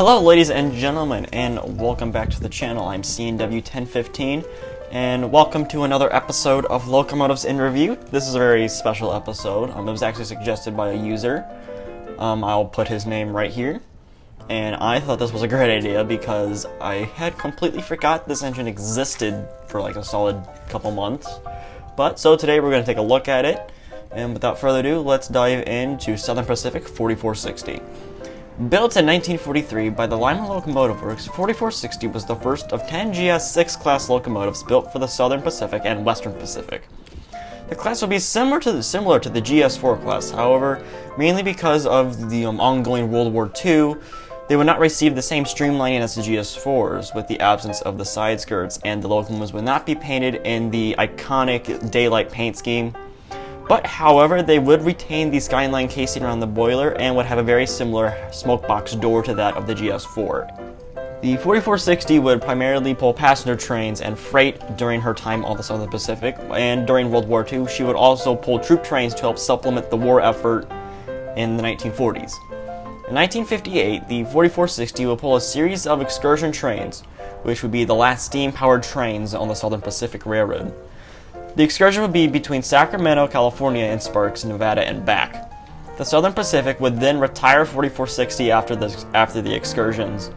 Hello ladies and gentlemen, and welcome back to the channel. I'm CNW1015, and welcome to another episode of Locomotives in Review. This is a very special episode. It was actually suggested by a user. I'll put his name right here. And I thought this was a great idea because I had completely forgot this engine existed for like a solid couple months. So today we're going to take a look at it. And without further ado, let's dive into Southern Pacific 4460. Built in 1943 by the Lima Locomotive Works, 4460 was the first of 10 GS6 class locomotives built for the Southern Pacific and Western Pacific. The class will be similar to the GS4 class, however, mainly because of the ongoing World War II, they would not receive the same streamlining as the GS4s, with the absence of the side skirts, and the locomotives would not be painted in the iconic daylight paint scheme. But, however, they would retain the skyline casing around the boiler and would have a very similar smoke box door to that of the GS4. The 4460 would primarily pull passenger trains and freight during her time on the Southern Pacific, and during World War II, she would also pull troop trains to help supplement the war effort in the 1940s. In 1958, the 4460 would pull a series of excursion trains, which would be the last steam-powered trains on the Southern Pacific Railroad. The excursion would be between Sacramento, California, and Sparks, Nevada, and back. The Southern Pacific would then retire 4460 after the excursions,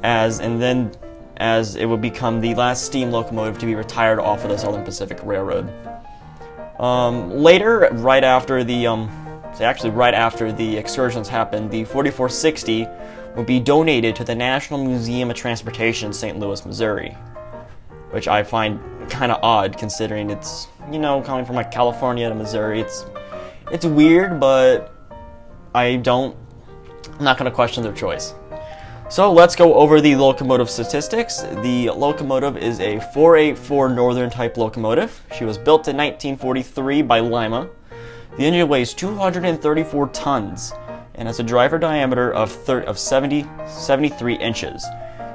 as it would become the last steam locomotive to be retired off of the Southern Pacific Railroad. Later, right after the excursions happened, the 4460 would be donated to the National Museum of Transportation in St. Louis, Missouri, which I find kind of odd considering it's, coming from like California to Missouri. It's weird, but I'm not going to question their choice. So let's go over the locomotive statistics. The locomotive is a 484 Northern type locomotive. She was built in 1943 by Lima. The engine weighs 234 tons and has a driver diameter of 73 inches.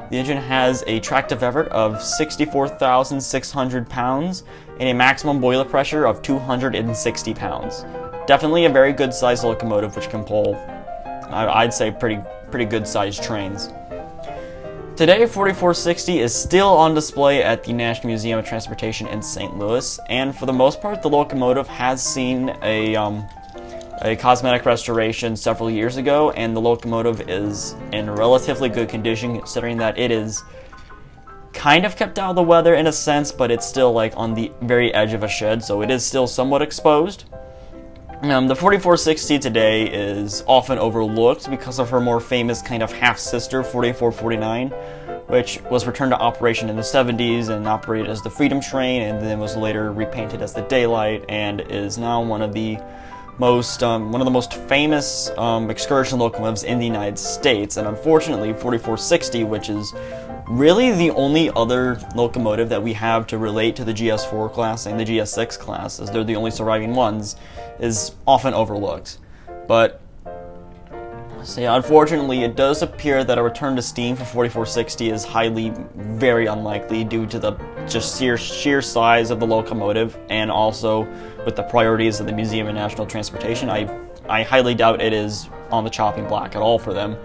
The engine has a tractive effort of 64,600 pounds and a maximum boiler pressure of 260 pounds. Definitely a very good sized locomotive which can pull, I'd say, pretty good sized trains. Today, 4460 is still on display at the National Museum of Transportation in St. Louis, and for the most part, the locomotive has seen a cosmetic restoration several years ago, and the locomotive is in relatively good condition considering that it is kind of kept out of the weather in a sense, but it's still like on the very edge of a shed, so it is still somewhat exposed. The 4460 today is often overlooked because of her more famous kind of half-sister 4449, which was returned to operation in the 70s and operated as the Freedom Train, and then was later repainted as the Daylight, and is now one of the most famous excursion locomotives in the United States. And unfortunately, 4460, which is really the only other locomotive that we have to relate to the GS4 class and the GS6 class, as they're the only surviving ones, is often overlooked. But unfortunately, it does appear that a return to steam for 4460 is very unlikely due to the just sheer size of the locomotive, and also with the priorities of the Museum of National Transportation. I highly doubt it is on the chopping block at all for them.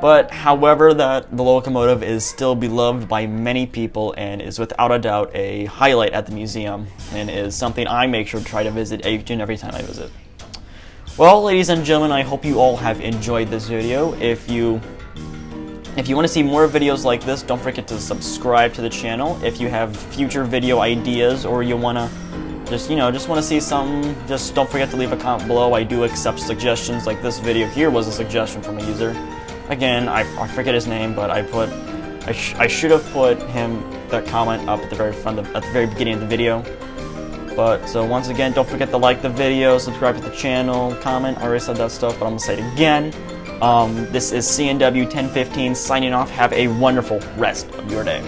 But however, that the locomotive is still beloved by many people and is without a doubt a highlight at the museum, and is something I make sure to try to visit each and every time I visit. Well, ladies and gentlemen, I hope you all have enjoyed this video. If you want to see more videos like this, don't forget to subscribe to the channel. If you have future video ideas, or you want to just want to see something, just don't forget to leave a comment below. I do accept suggestions. Like this video here was a suggestion from a user. Again, I forget his name, but I should have put that comment up at the very beginning of the video. So once again, don't forget to like the video, subscribe to the channel, comment. I already said that stuff, but I'm gonna say it again. This is CNW1015 signing off. Have a wonderful rest of your day.